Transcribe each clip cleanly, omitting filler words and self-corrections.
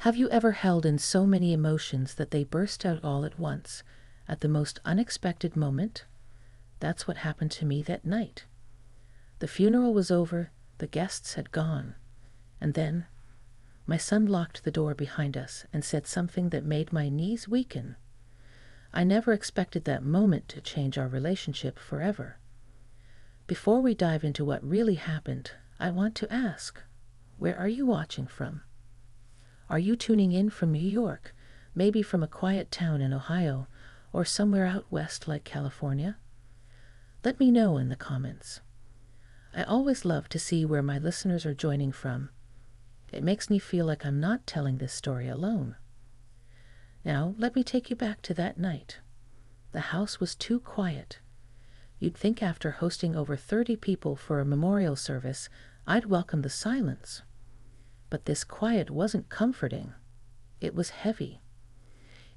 Have you ever held in so many emotions that they burst out all at once, at the most unexpected moment? That's what happened to me that night. The funeral was over, the guests had gone, and then my son locked the door behind us and said something that made my knees weaken. I never expected that moment to change our relationship forever. Before we dive into what really happened, I want to ask, where are you watching from? Are you tuning in from New York, maybe from a quiet town in Ohio, or somewhere out west like California? Let me know in the comments. I always love to see where my listeners are joining from. It makes me feel like I'm not telling this story alone. Now, let me take you back to that night. The house was too quiet. You'd think after hosting over 30 people for a memorial service, I'd welcome the silence. But this quiet wasn't comforting. It was heavy.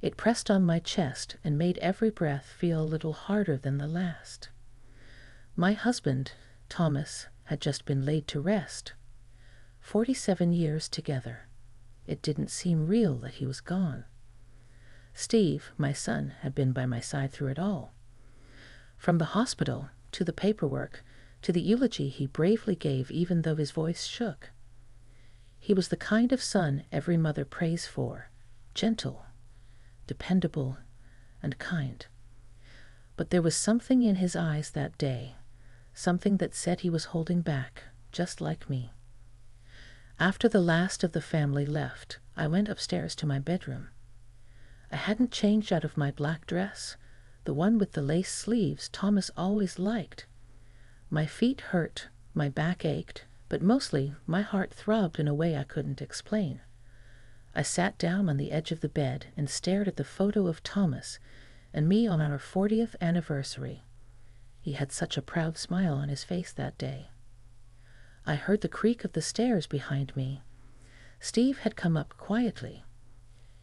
It pressed on my chest and made every breath feel a little harder than the last. My husband, Thomas, had just been laid to rest. 47 years together. It didn't seem real that he was gone. Steve, my son, had been by my side through it all. From the hospital, to the paperwork, to the eulogy he bravely gave even though his voice shook. He was the kind of son every mother prays for, gentle, dependable, and kind. But there was something in his eyes that day, something that said he was holding back, just like me. After the last of the family left, I went upstairs to my bedroom. I hadn't changed out of my black dress, the one with the lace sleeves Thomas always liked. My feet hurt, my back ached, but mostly my heart throbbed in a way I couldn't explain. I sat down on the edge of the bed and stared at the photo of Thomas and me on our 40th anniversary. He had such a proud smile on his face that day. I heard the creak of the stairs behind me. Steve had come up quietly.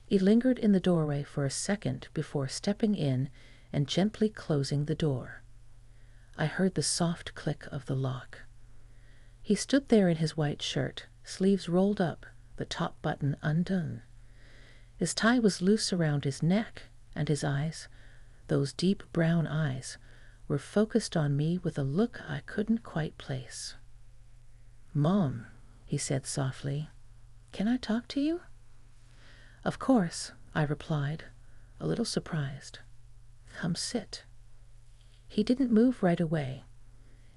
He lingered in the doorway for a second before stepping in and gently closing the door. I heard the soft click of the lock. He stood there in his white shirt, sleeves rolled up, the top button undone. His tie was loose around his neck, and his eyes, those deep brown eyes, were focused on me with a look I couldn't quite place. "Mom," he said softly, "can I talk to you?" "Of course," I replied, a little surprised. "Come sit." He didn't move right away.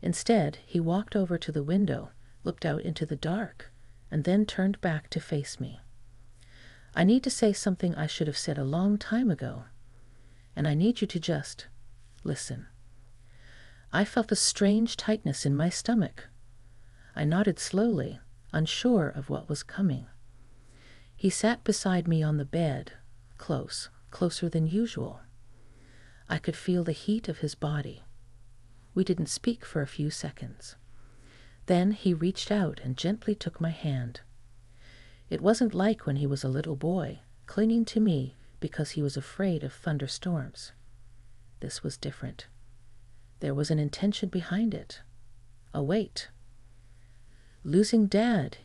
Instead, he walked over to the window, looked out into the dark, and then turned back to face me. "I need to say something I should have said a long time ago, and I need you to just listen." I felt a strange tightness in my stomach. I nodded slowly, unsure of what was coming. He sat beside me on the bed, closer than usual. I could feel the heat of his body. We didn't speak for a few seconds. Then he reached out and gently took my hand. It wasn't like when he was a little boy, clinging to me because he was afraid of thunderstorms. This was different. There was an intention behind it, a weight. "Losing Dad,"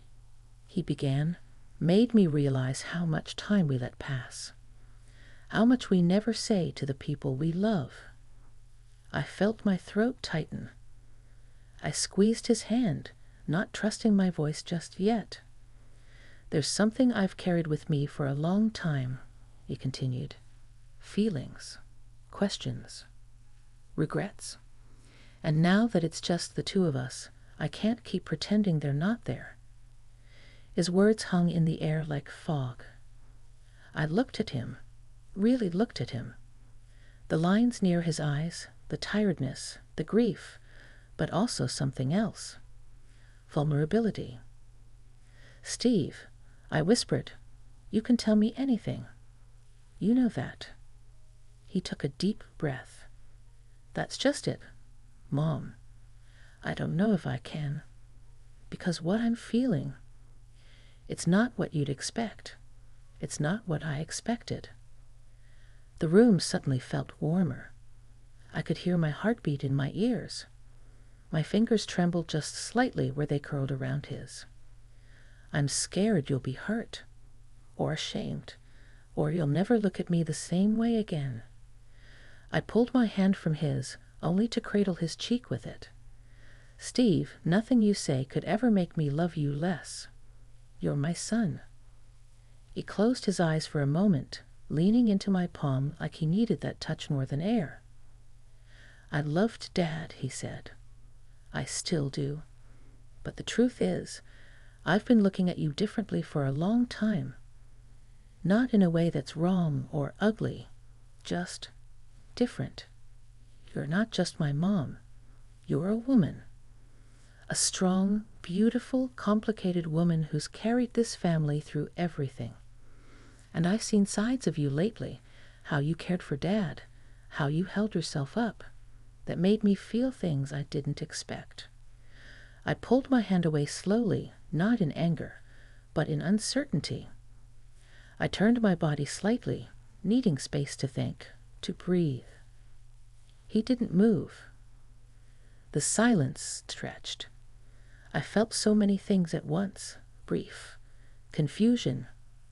he began, made me realize how much time we let pass, how much we never say to the people we love. I felt my throat tighten. I squeezed his hand, not trusting my voice just yet. "There's something I've carried with me for a long time," he continued. "Feelings, questions, regrets. And now that it's just the two of us, I can't keep pretending they're not there." His words hung in the air like fog. I looked at him, really looked at him. The lines near his eyes, the tiredness, the grief, but also something else. Vulnerability. "Steve," I whispered, "you can tell me anything. You know that." He took a deep breath. "That's just it, Mom. I don't know if I can. Because what I'm feeling, it's not what you'd expect. It's not what I expected." The room suddenly felt warmer. I could hear my heartbeat in my ears. My fingers trembled just slightly where they curled around his. "I'm scared you'll be hurt. or ashamed, or you'll never look at me the same way again." I pulled my hand from his, only to cradle his cheek with it. "Steve, nothing you say could ever make me love you less. You're my son." He closed his eyes for a moment, leaning into my palm like he needed that touch more than air. "I loved Dad," he said. "I still do. But the truth is, I've been looking at you differently for a long time. Not in a way that's wrong or ugly, just different. You're not just my mom. You're a woman. A strong, beautiful, complicated woman who's carried this family through everything. And I've seen sides of you lately, how you cared for Dad, how you held yourself up, that made me feel things I didn't expect." I pulled my hand away slowly, not in anger, but in uncertainty. I turned my body slightly, needing space to think, to breathe. He didn't move. The silence stretched. I felt so many things at once, brief, confusion,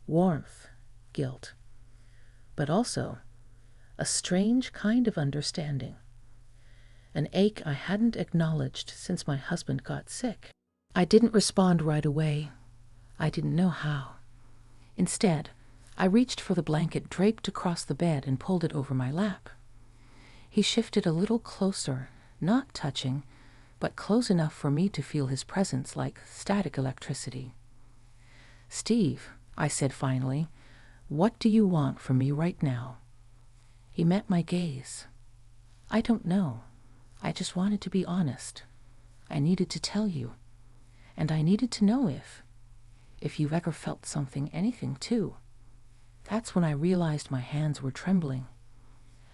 warmth, guilt, but also a strange kind of understanding, an ache I hadn't acknowledged since my husband got sick. I didn't respond right away. I didn't know how. Instead, I reached for the blanket draped across the bed and pulled it over my lap. He shifted a little closer, not touching, but close enough for me to feel his presence like static electricity. "Steve," I said finally, "what do you want from me right now?" He met my gaze. "I don't know. I just wanted to be honest. I needed to tell you. And I needed to know if you've ever felt something, anything too." That's when I realized my hands were trembling.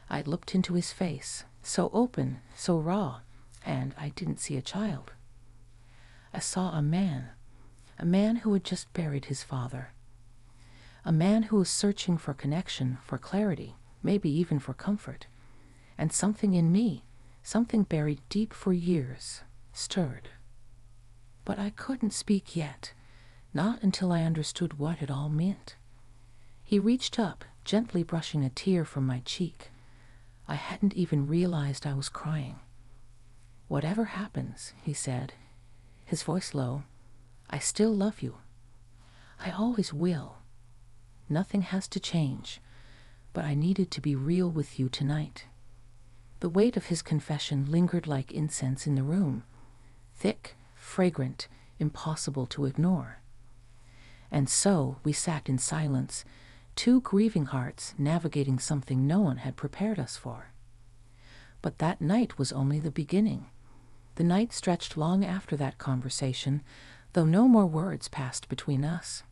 I looked into his face, so open, so raw, and I didn't see a child. I saw a man who had just buried his father. A man who was searching for connection, for clarity, maybe even for comfort. And something in me, something buried deep for years, stirred. But I couldn't speak yet, not until I understood what it all meant. He reached up, gently brushing a tear from my cheek. I hadn't even realized I was crying. "Whatever happens," he said, his voice low, "I still love you. I always will. Nothing has to change, but I needed to be real with you tonight." The weight of his confession lingered like incense in the room, thick, fragrant, impossible to ignore. And so we sat in silence, two grieving hearts navigating something no one had prepared us for. But that night was only the beginning. The night stretched long after that conversation, though no more words passed between us.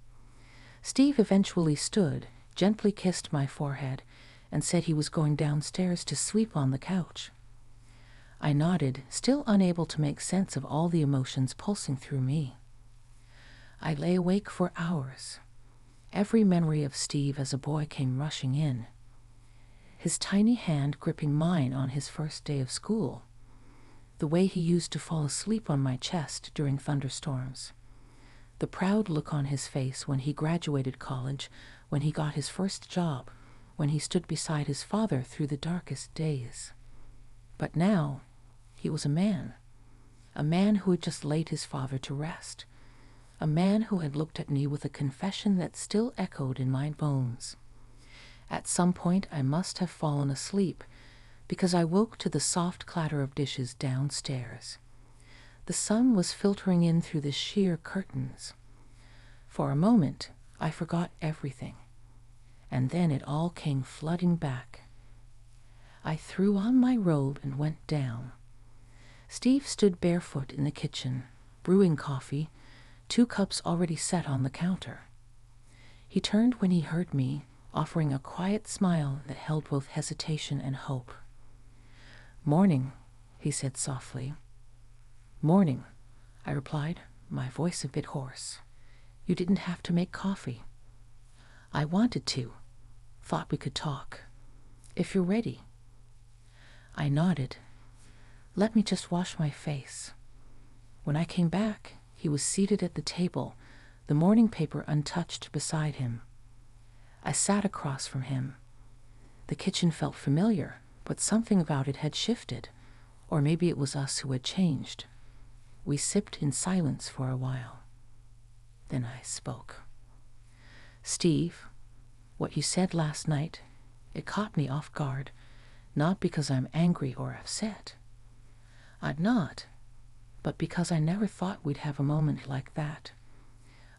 Steve eventually stood, gently kissed my forehead, and said he was going downstairs to sleep on the couch. I nodded, still unable to make sense of all the emotions pulsing through me. I lay awake for hours. Every memory of Steve as a boy came rushing in. His tiny hand gripping mine on his first day of school. The way he used to fall asleep on my chest during thunderstorms. The proud look on his face when he graduated college, when he got his first job, when he stood beside his father through the darkest days. But now, he was a man who had just laid his father to rest, a man who had looked at me with a confession that still echoed in my bones. At some point I must have fallen asleep, because I woke to the soft clatter of dishes downstairs. The sun was filtering in through the sheer curtains. For a moment, I forgot everything, and then it all came flooding back. I threw on my robe and went down. Steve stood barefoot in the kitchen, brewing coffee, 2 cups already set on the counter. He turned when he heard me, offering a quiet smile that held both hesitation and hope. "Morning," he said softly. "Morning," I replied, my voice a bit hoarse. "You didn't have to make coffee." "I wanted to. Thought we could talk. If you're ready." I nodded. "Let me just wash my face." When I came back, he was seated at the table, the morning paper untouched beside him. I sat across from him. The kitchen felt familiar, but something about it had shifted, or maybe it was us who had changed. We sipped in silence for a while. Then I spoke. "Steve, what you said last night, it caught me off guard, not because I'm angry or upset. I'm not, but because I never thought we'd have a moment like that.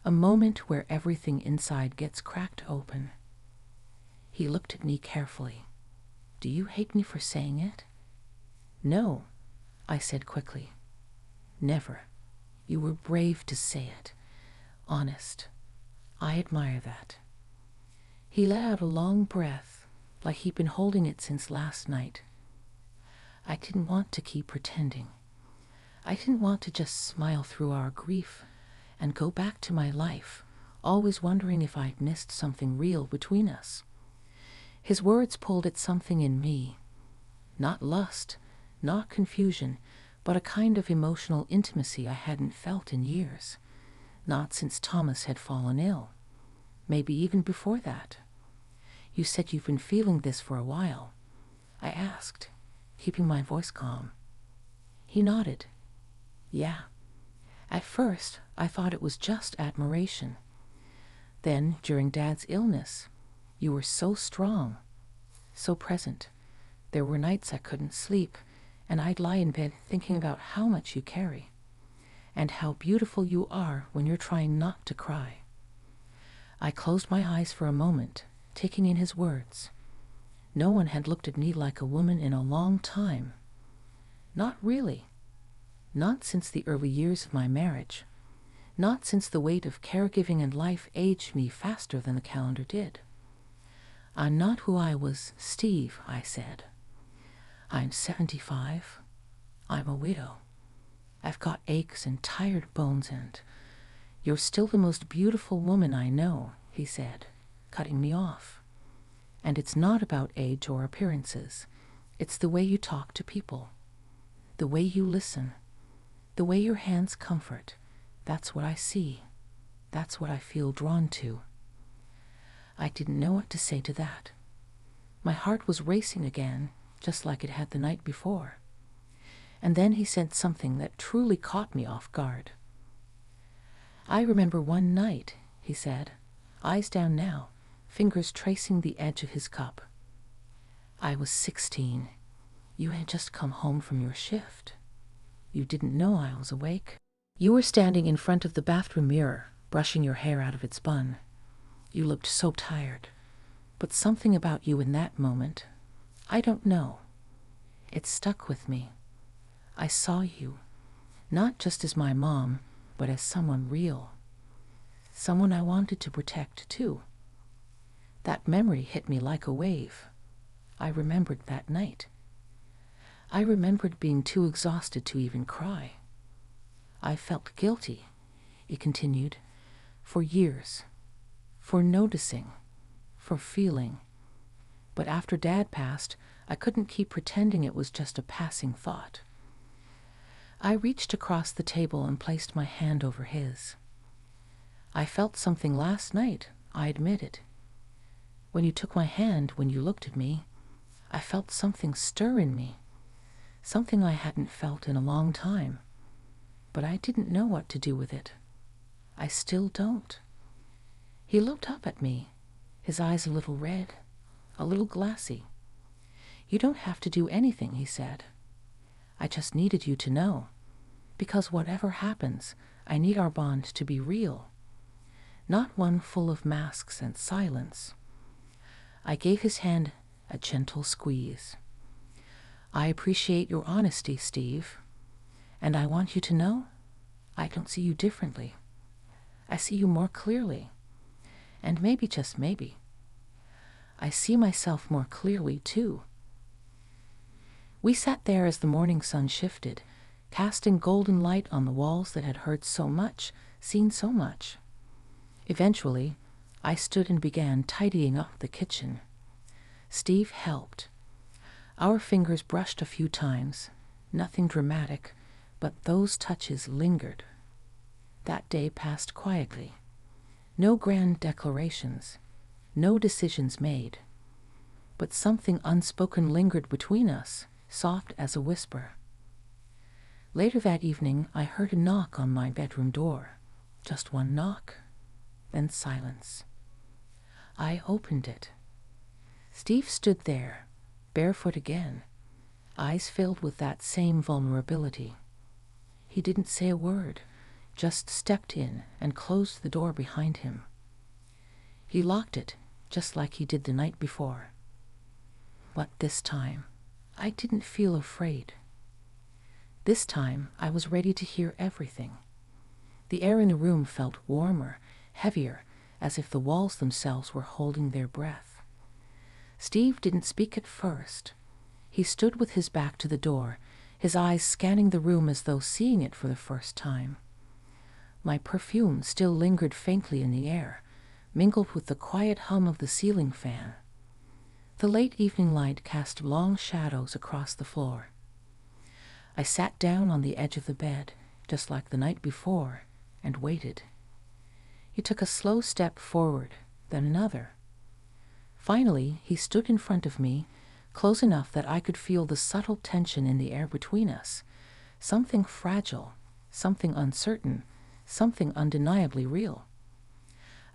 A moment where everything inside gets cracked open." He looked at me carefully. "Do you hate me for saying it?" "No," I said quickly. "Never. You were brave to say it. Honest. I admire that." He let out a long breath, like he'd been holding it since last night. I didn't want to keep pretending. I didn't want to just smile through our grief and go back to my life, always wondering if I'd missed something real between us. His words pulled at something in me. Not lust, not confusion, but a kind of emotional intimacy I hadn't felt in years. Not since Thomas had fallen ill. Maybe even before that. "You said you've been feeling this for a while," I asked, keeping my voice calm. He nodded. "Yeah. At first, I thought it was just admiration. Then, during Dad's illness, you were so strong, so present. There were nights I couldn't sleep, and I'd lie in bed thinking about how much you carry, and how beautiful you are when you're trying not to cry." I closed my eyes for a moment, taking in his words. No one had looked at me like a woman in a long time. Not really. Not since the early years of my marriage. Not since the weight of caregiving and life aged me faster than the calendar did. "I'm not who I was, Steve," I said. "I'm 75. I'm a widow. I've got aches and tired bones, and you're still the most beautiful woman I know," he said, cutting me off. "And it's not about age or appearances. It's the way you talk to people. The way you listen. The way your hands comfort. That's what I see. That's what I feel drawn to." I didn't know what to say to that. My heart was racing again, just like it had the night before. And then he said something that truly caught me off guard. "I remember one night," he said, eyes down now, fingers tracing the edge of his cup. "I was 16. You had just come home from your shift. You didn't know I was awake. You were standing in front of the bathroom mirror, brushing your hair out of its bun. You looked so tired, but something about you in that moment, I don't know. It stuck with me. I saw you, not just as my mom, but as someone real. Someone I wanted to protect, too. That memory hit me like a wave. I remembered that night. I remembered being too exhausted to even cry. I felt guilty," he continued, "for years. For noticing. For feeling. But after Dad passed, I couldn't keep pretending it was just a passing thought." I reached across the table and placed my hand over his. "I felt something last night," I admitted. "When you took my hand, when you looked at me, I felt something stir in me. Something I hadn't felt in a long time. But I didn't know what to do with it. I still don't." He looked up at me, his eyes a little red, a little glassy. "You don't have to do anything," he said. "I just needed you to know. Because whatever happens, I need our bond to be real. Not one full of masks and silence." I gave his hand a gentle squeeze. "I appreciate your honesty, Steve. And I want you to know, I don't see you differently. I see you more clearly. And maybe, just maybe, I see myself more clearly, too." We sat there as the morning sun shifted, casting golden light on the walls that had heard so much, seen so much. Eventually, I stood and began tidying up the kitchen. Steve helped. Our fingers brushed a few times, nothing dramatic, but those touches lingered. That day passed quietly. No grand declarations, no decisions made. But something unspoken lingered between us, soft as a whisper. Later that evening, I heard a knock on my bedroom door. Just one knock, then silence. I opened it. Steve stood there, barefoot again, eyes filled with that same vulnerability. He didn't say a word, just stepped in and closed the door behind him. He locked it, just like he did the night before. But this time, I didn't feel afraid. This time, I was ready to hear everything. The air in the room felt warmer, heavier, as if the walls themselves were holding their breath. Steve didn't speak at first. He stood with his back to the door, his eyes scanning the room as though seeing it for the first time. My perfume still lingered faintly in the air, mingled with the quiet hum of the ceiling fan. The late evening light cast long shadows across the floor. I sat down on the edge of the bed, just like the night before, and waited. He took a slow step forward, then another. Finally, he stood in front of me, close enough that I could feel the subtle tension in the air between us, something fragile, something uncertain, something undeniably real.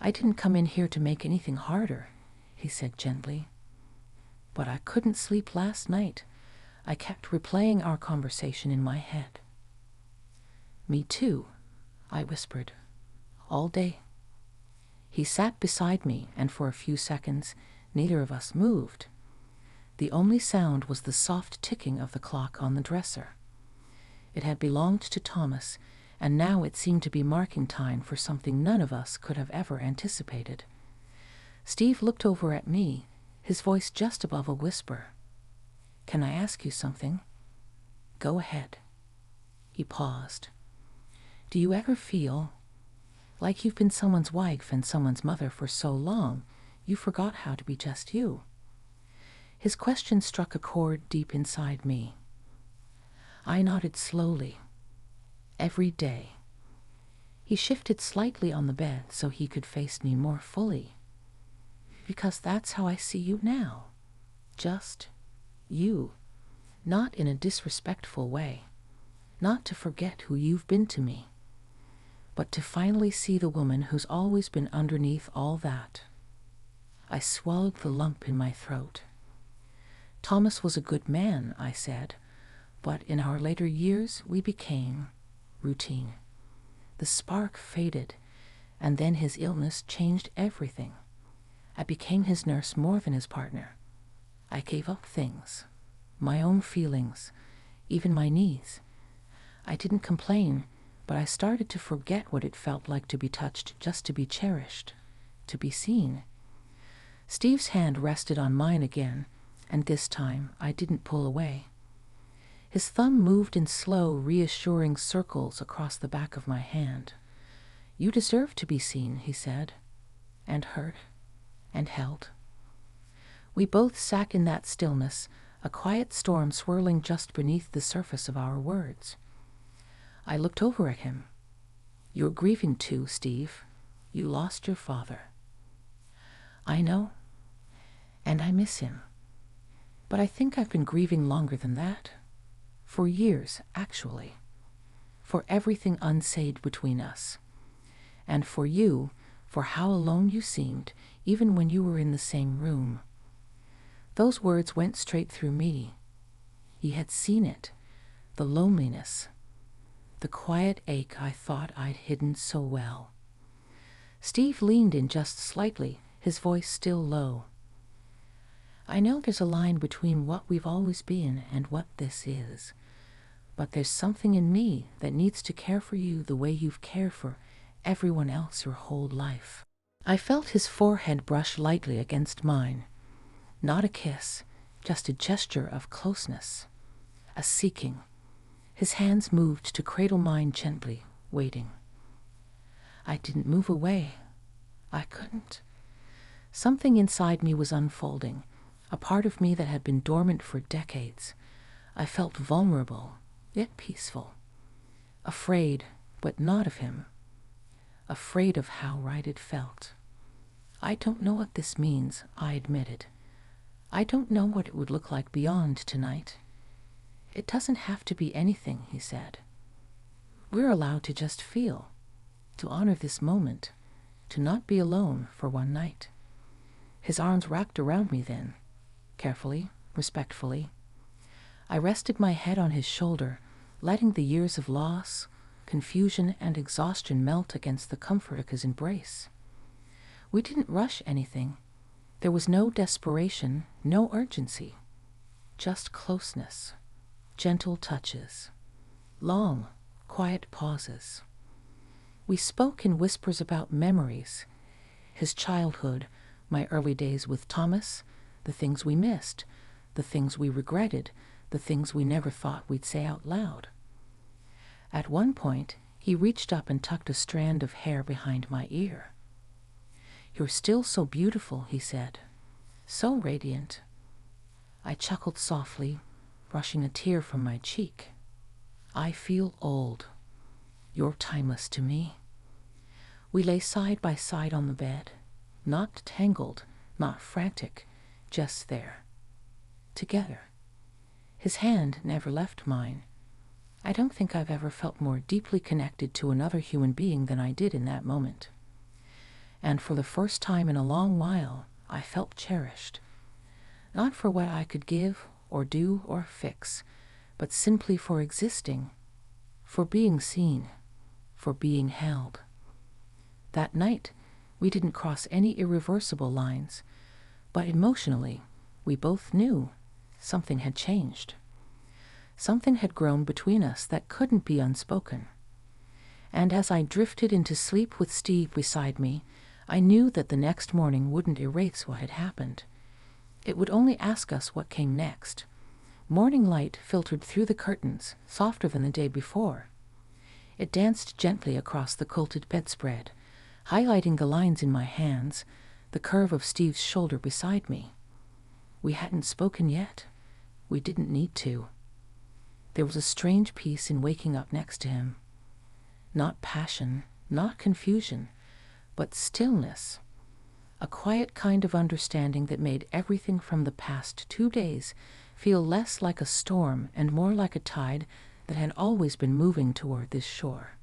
"I didn't come in here to make anything harder," he said gently. "But I couldn't sleep last night. I kept replaying our conversation in my head." "Me too," I whispered. "All day." He sat beside me, and for a few seconds, neither of us moved. The only sound was the soft ticking of the clock on the dresser. It had belonged to Thomas, and now it seemed to be marking time for something none of us could have ever anticipated. Steve looked over at me, his voice just above a whisper. "Can I ask you something?" "Go ahead." He paused. "Do you ever feel like you've been someone's wife and someone's mother for so long, you forgot how to be just you?" His question struck a chord deep inside me. I nodded slowly. "Every day." He shifted slightly on the bed so he could face me more fully. "Because that's how I see you now. Just you. Not in a disrespectful way. Not to forget who you've been to me. But to finally see the woman who's always been underneath all that." I swallowed the lump in my throat. "Thomas was a good man," I said, "but in our later years we became routine. The spark faded, and then his illness changed everything. I became his nurse more than his partner. I gave up things, my own feelings, even my needs. I didn't complain, but I started to forget what it felt like to be touched, just to be cherished, to be seen." Steve's hand rested on mine again, and this time I didn't pull away. His thumb moved in slow, reassuring circles across the back of my hand. "You deserve to be seen," he said, "and heard, and held." We both sat in that stillness, a quiet storm swirling just beneath the surface of our words. I looked over at him. "You're grieving too, Steve. You lost your father." "I know, and I miss him. But I think I've been grieving longer than that. For years, actually. For everything unsaid between us. And for you, for how alone you seemed, even when you were in the same room." Those words went straight through me. He had seen it, the loneliness, the quiet ache I thought I'd hidden so well. Steve leaned in just slightly, his voice still low. "I know there's a line between what we've always been and what this is. But there's something in me that needs to care for you the way you've cared for everyone else your whole life." I felt his forehead brush lightly against mine. Not a kiss, just a gesture of closeness, a seeking. His hands moved to cradle mine gently, waiting. I didn't move away. I couldn't. Something inside me was unfolding, a part of me that had been dormant for decades. I felt vulnerable, yet peaceful. Afraid, but not of him. Afraid of how right it felt. I don't know what this means, I admitted. I don't know what it would look like beyond tonight. It doesn't have to be anything, he said. We're allowed to just feel, to honor this moment, to not be alone for one night. His arms wrapped around me then, carefully, respectfully. I rested my head on his shoulder, letting the years of loss, confusion, and exhaustion melt against the comfort of his embrace. We didn't rush anything. There was no desperation, no urgency. Just closeness, gentle touches, long, quiet pauses. We spoke in whispers about memories, his childhood, my early days with Thomas, the things we missed, the things we regretted, the things we never thought we'd say out loud. At one point, he reached up and tucked a strand of hair behind my ear. "You're still so beautiful," he said. "So radiant." I chuckled softly, brushing a tear from my cheek. "I feel old. You're timeless to me." We lay side by side on the bed, not tangled, not frantic, just there, together. His hand never left mine. I don't think I've ever felt more deeply connected to another human being than I did in that moment. And for the first time in a long while, I felt cherished. Not for what I could give or do or fix, but simply for existing, for being seen, for being held. That night, we didn't cross any irreversible lines, but emotionally, we both knew something had changed. Something had grown between us that couldn't be unspoken. And as I drifted into sleep with Steve beside me, I knew that the next morning wouldn't erase what had happened. It would only ask us what came next. Morning light filtered through the curtains, softer than the day before. It danced gently across the quilted bedspread, highlighting the lines in my hands, the curve of Steve's shoulder beside me. We hadn't spoken yet. We didn't need to. There was a strange peace in waking up next to him. Not passion, not confusion, but stillness. A quiet kind of understanding that made everything from the past 2 days feel less like a storm and more like a tide that had always been moving toward this shore.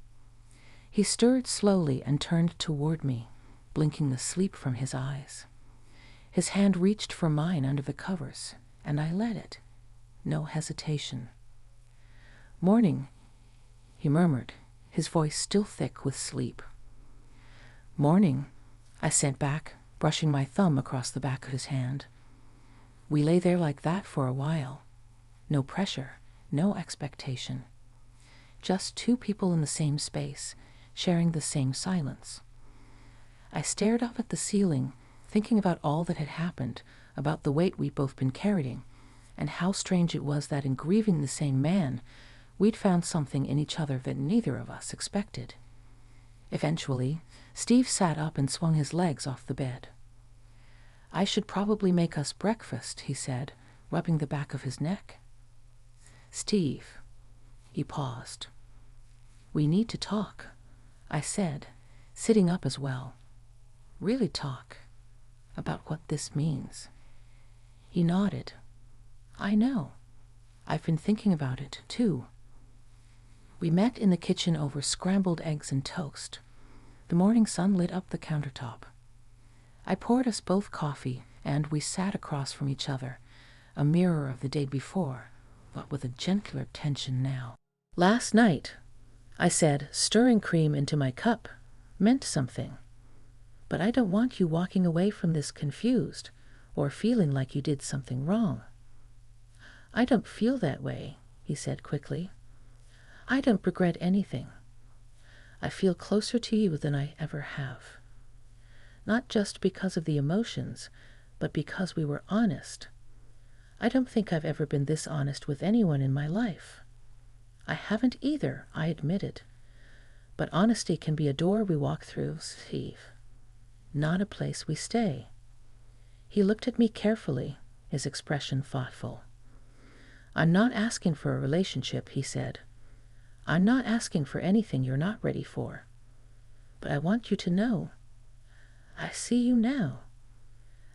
He stirred slowly and turned toward me, blinking the sleep from his eyes. His hand reached for mine under the covers, and I let it. No hesitation. "Morning," he murmured, his voice still thick with sleep. "Morning," I sent back, brushing my thumb across the back of his hand. We lay there like that for a while. No pressure, no expectation. Just two people in the same space, sharing the same silence. I stared up at the ceiling, thinking about all that had happened, about the weight we'd both been carrying, and how strange it was that in grieving the same man, we'd found something in each other that neither of us expected. Eventually, Steve sat up and swung his legs off the bed. "I should probably make us breakfast," he said, rubbing the back of his neck. "Steve," he paused. "We need to talk," I said, sitting up as well. "Really talk about what this means." He nodded. "I know. I've been thinking about it, too." We met in the kitchen over scrambled eggs and toast. The morning sun lit up the countertop. I poured us both coffee, and we sat across from each other, a mirror of the day before, but with a gentler tension now. "Last night," I said, stirring cream into my cup, "meant something. But I don't want you walking away from this confused or feeling like you did something wrong." "I don't feel that way," he said quickly. "I don't regret anything. I feel closer to you than I ever have. Not just because of the emotions, but because we were honest. I don't think I've ever been this honest with anyone in my life." "I haven't either," I admitted. "But honesty can be a door we walk through, Steve, not a place we stay." He looked at me carefully, his expression thoughtful. "I'm not asking for a relationship," he said. "I'm not asking for anything you're not ready for. But I want you to know, I see you now,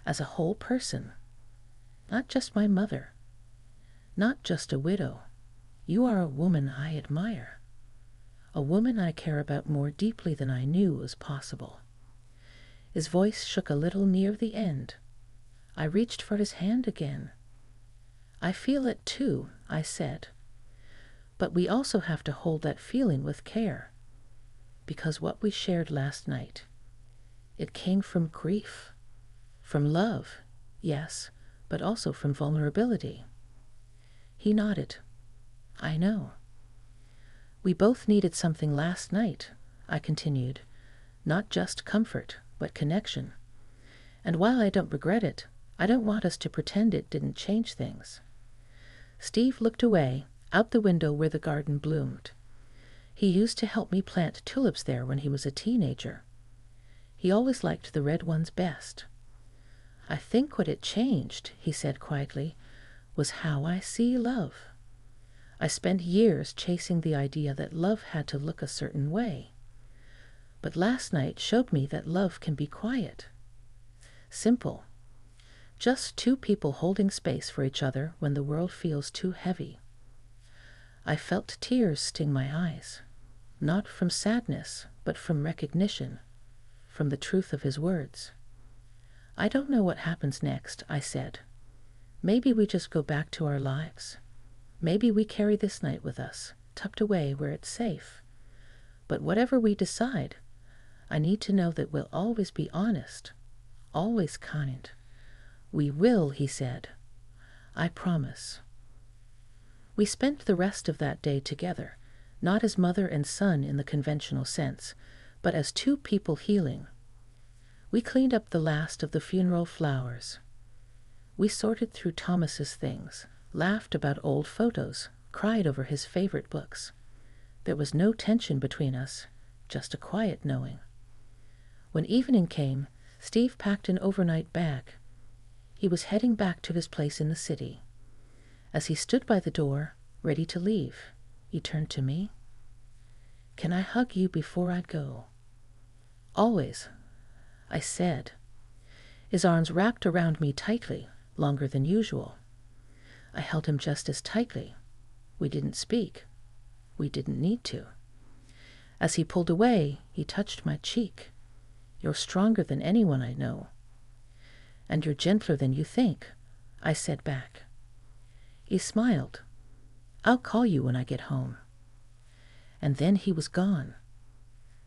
as a whole person, not just my mother, not just a widow. You are a woman I admire, a woman I care about more deeply than I knew was possible. His voice shook a little near the end. I reached for his hand again. I feel it too, I said. But we also have to hold that feeling with care, because what we shared last night, it came from grief, from love, yes, but also from vulnerability. He nodded. I know. We both needed something last night, I continued, not just comfort, but connection. And while I don't regret it, I don't want us to pretend it didn't change things. Steve looked away, out the window where the garden bloomed. He used to help me plant tulips there when he was a teenager. He always liked the red ones best. I think what it changed, he said quietly, was how I see love. I spent years chasing the idea that love had to look a certain way. But last night showed me that love can be quiet, simple, just two people holding space for each other when the world feels too heavy. I felt tears sting my eyes, not from sadness, but from recognition, from the truth of his words. I don't know what happens next, I said. Maybe we just go back to our lives. Maybe we carry this night with us, tucked away where it's safe. But whatever we decide, I need to know that we'll always be honest, always kind. We will, he said. I promise. We spent the rest of that day together, not as mother and son in the conventional sense, but as two people healing. We cleaned up the last of the funeral flowers. We sorted through Thomas's things, laughed about old photos, cried over his favorite books. There was no tension between us, just a quiet knowing. When evening came, Steve packed an overnight bag. He was heading back to his place in the city. As he stood by the door, ready to leave, he turned to me. Can I hug you before I go? Always, I said. His arms wrapped around me tightly, longer than usual. I held him just as tightly. We didn't speak. We didn't need to. As he pulled away, he touched my cheek. You're stronger than anyone I know. And you're gentler than you think, I said back. He smiled. I'll call you when I get home. And then he was gone.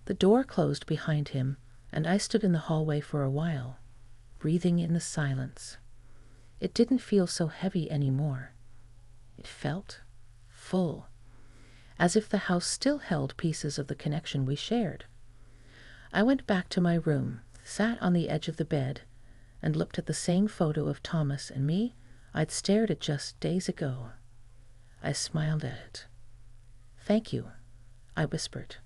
The door closed behind him, and I stood in the hallway for a while, breathing in the silence. It didn't feel so heavy anymore. It felt full, as if the house still held pieces of the connection we shared. I went back to my room, sat on the edge of the bed, and looked at the same photo of Thomas and me I'd stared at just days ago. I smiled at it. Thank you, I whispered.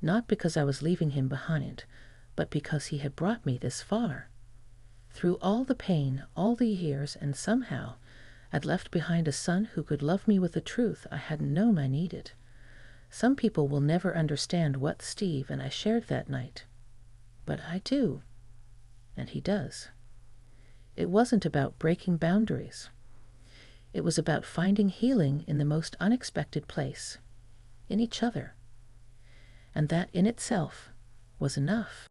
Not because I was leaving him behind, but because he had brought me this far. Through all the pain, all the years, and somehow I'd left behind a son who could love me with a truth I hadn't known I needed. Some people will never understand what Steve and I shared that night. But I do. And he does. It wasn't about breaking boundaries. It was about finding healing in the most unexpected place, in each other. And that in itself was enough.